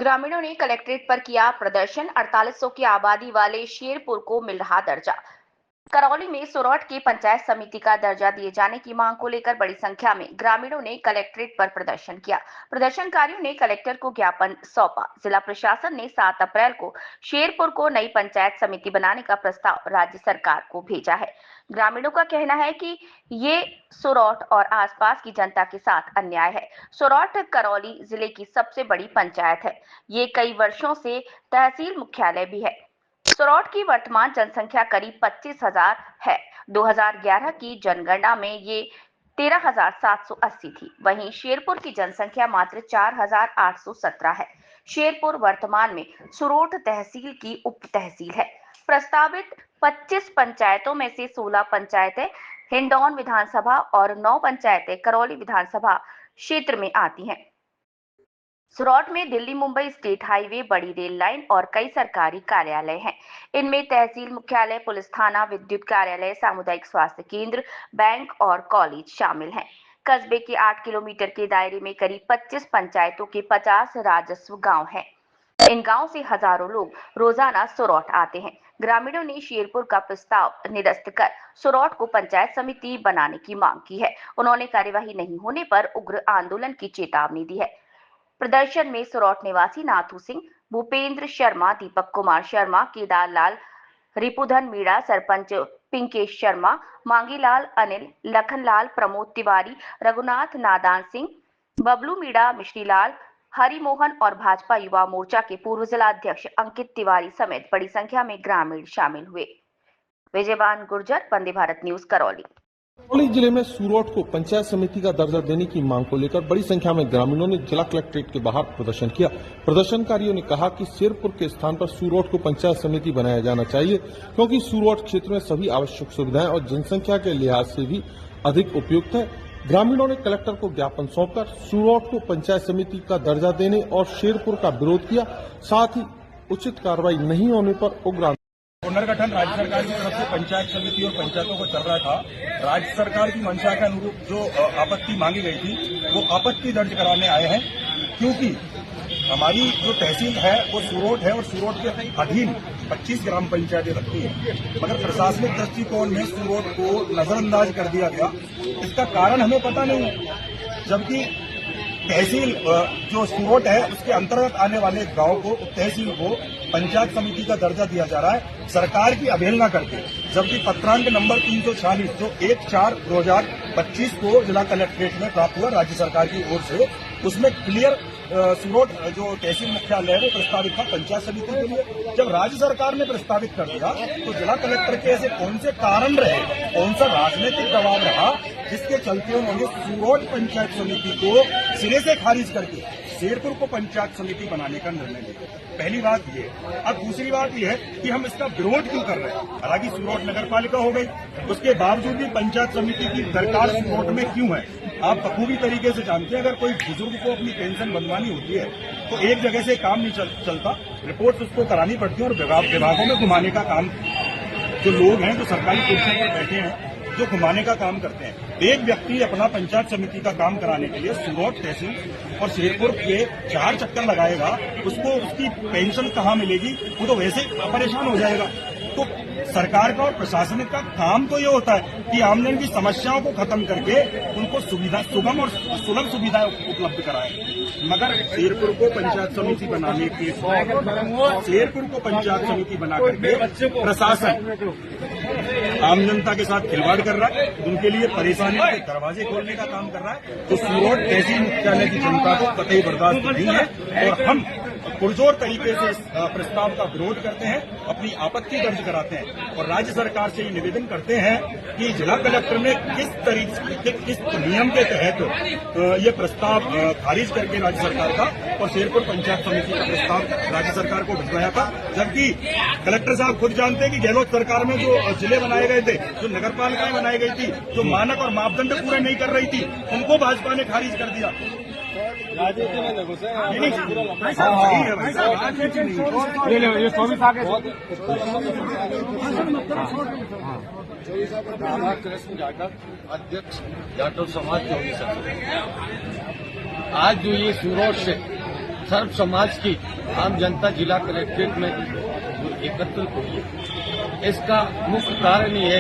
ग्रामीणों ने कलेक्ट्रेट पर किया प्रदर्शन। 4800 की आबादी वाले शेरपुर को मिल रहा दर्जा। करौली में सुरौठ की पंचायत समिति का दर्जा दिए जाने की मांग को लेकर बड़ी संख्या में ग्रामीणों ने कलेक्ट्रेट पर प्रदर्शन किया। प्रदर्शनकारियों ने कलेक्टर को ज्ञापन सौंपा। जिला प्रशासन ने 7 अप्रैल को शेरपुर को नई पंचायत समिति बनाने का प्रस्ताव राज्य सरकार को भेजा है। ग्रामीणों का कहना है कि ये सुरौठ और आसपास की जनता के साथ अन्याय है। सुरौठ करौली जिले की सबसे बड़ी पंचायत है। ये कई वर्षों से तहसील मुख्यालय भी है। सुरौठ की वर्तमान जनसंख्या करीब 25,000 है। 2011 की जनगणना में ये 13,780 थी। वहीं शेरपुर की जनसंख्या मात्र 4,817 है। शेरपुर वर्तमान में सुरौठ तहसील की उप तहसील है। प्रस्तावित 25 पंचायतों में से 16 पंचायतें हिंडौन विधानसभा और 9 पंचायतें करौली विधानसभा क्षेत्र में आती हैं। सुरौठ में दिल्ली मुंबई स्टेट हाईवे, बड़ी रेल लाइन और कई सरकारी कार्यालय हैं। इनमें तहसील मुख्यालय, पुलिस थाना, विद्युत कार्यालय, सामुदायिक स्वास्थ्य केंद्र, बैंक और कॉलेज शामिल हैं। कस्बे के 8 किलोमीटर के दायरे में करीब 25 पंचायतों के 50 राजस्व गांव हैं। इन गांव से हजारों लोग रोजाना सुरौठ आते हैं। ग्रामीणों ने शेरपुर का प्रस्ताव निरस्त कर सुरौठ को पंचायत समिति बनाने की मांग की है। उन्होंने कार्यवाही नहीं होने पर उग्र आंदोलन की चेतावनी दी है। प्रदर्शन में सुरौठ निवासी नाथू सिंह, भूपेंद्र शर्मा, दीपक कुमार शर्मा, केदार लाल, रिपुधन मीणा, सरपंच पिंकेश शर्मा, मांगीलाल, अनिल, लखनलाल, प्रमोद तिवारी, रघुनाथ, नादान सिंह, बबलू मीणा, मिश्रीलाल, हरिमोहन और भाजपा युवा मोर्चा के पूर्व जिलाध्यक्ष अंकित तिवारी समेत बड़ी संख्या में ग्रामीण शामिल हुए। विजयवान गुर्जर, वंदे भारत न्यूज, करौली। करौली जिले में सुरौठ को पंचायत समिति का दर्जा देने की मांग को लेकर बड़ी संख्या में ग्रामीणों ने जिला कलेक्ट्रेट के बाहर प्रदर्शन किया। प्रदर्शनकारियों ने कहा कि शेरपुर के स्थान पर सुरौठ को पंचायत समिति बनाया जाना चाहिए, क्योंकि सुरौठ क्षेत्र में सभी आवश्यक सुविधाएं और जनसंख्या के लिहाज से भी अधिक उपयुक्त है। ग्रामीणों ने कलेक्टर को ज्ञापन सौंपकर सुरौठ को पंचायत समिति का दर्जा देने और शेरपुर का विरोध किया। साथ ही उचित कार्रवाई नहीं होने पर उग्र पुनर्गठन राज्य सरकार की तरफ से पंचायत समिति और पंचायतों को चल रहा था। राज्य सरकार की मंशा के अनुरूप जो आपत्ति मांगी गई थी वो आपत्ति दर्ज कराने आए हैं, क्योंकि हमारी जो तहसील है वो सुरौठ है और सुरौठ के अधीन 25 ग्राम पंचायतें लगती हैं, मगर प्रशासनिक दृष्टिकोण में सुरौठ को नजरअंदाज कर दिया गया। इसका कारण हमें पता नहीं, जबकि तहसील जो सुरौठ है उसके अंतर्गत आने वाले गांव को, तहसील को पंचायत समिति का दर्जा दिया जा रहा है सरकार की अवहेलना करके। जबकि पत्रांक नंबर 346 जो 1/4/2025 को जिला कलेक्ट्रेट में प्राप्त हुआ राज्य सरकार की ओर से, उसमें क्लियर सुरौठ जो तहसील मुख्यालय है वो प्रस्तावित था पंचायत समिति के लिए। जब राज्य सरकार ने प्रस्तावित कर दिया तो जिला कलेक्टर के ऐसे कौन से कारण रहे, कौन सा राजनीतिक दबाव रहा जिसके चलते उन्होंने सुरौठ पंचायत समिति को सिरे से खारिज करके शेरपुर को पंचायत समिति बनाने का निर्णय लिया। पहली बात ये। अब दूसरी बात ये है कि हम इसका विरोध क्यों कर रहे हैं। हालांकि सुरौठ नगर पालिका हो गई, उसके बावजूद भी पंचायत समिति की दरकार सुरौठ में क्यों है। आप बखूबी तरीके से जानते हैं, अगर कोई बुजुर्ग को अपनी पेंशन बनवानी होती है तो एक जगह से काम नहीं चलता, रिपोर्ट उसको करानी पड़ती है और विभागों में घुमाने का काम जो लोग हैं, जो सरकारी कुर्सियों पर बैठे हैं, जो घुमाने का काम करते हैं। एक व्यक्ति अपना पंचायत समिति का काम कराने के लिए सुरौठ तहसील और शेरपुर के 4 चक्कर लगाएगा, उसको उसकी पेंशन कहाँ मिलेगी, वो तो वैसे परेशान हो जाएगा। तो सरकार का और प्रशासनिक का काम तो ये होता है कि आमजन की समस्याओं को खत्म करके उनको सुगम और सुलभ सुविधाएं उपलब्ध कराएं। मगर शेरपुर को पंचायत समिति बनाने के शेरपुर को पंचायत समिति बना करके प्रशासन आम जनता के साथ खिलवाड़ कर रहा है, उनके लिए परेशानियों के दरवाजे खोलने का काम कर रहा है। तो सुरौठ तहसील मुख्यालय की जनता को कतई बर्दाश्त नहीं है और हम पुरजोर तरीके से इस प्रस्ताव का विरोध करते हैं, अपनी आपत्ति दर्ज कराते हैं और राज्य सरकार से ये निवेदन करते हैं कि जिला कलेक्टर ने किस तरीके किस नियम के तहत ये प्रस्ताव खारिज करके राज्य सरकार का और शेरपुर पंचायत समिति का प्रस्ताव राज्य सरकार को भिजवाया था। जबकि कलेक्टर साहब खुद जानते हैं कि गहलोत सरकार में जो जिले बनाए गए थे, जो नगर पालिकाएं बनाई गई थी, जो मानक और मापदंड पूरे नहीं कर रही थी, उनको भाजपा ने खारिज कर दिया। राजनीति में घुसे कृष्ण जाटव, अध्यक्ष जाटव समाज के। आज जो ये सुरौठ से सर्व समाज की आम जनता जिला कलेक्ट्रेट में एकत्रित हुई है। इसका मुख्य कारण ये है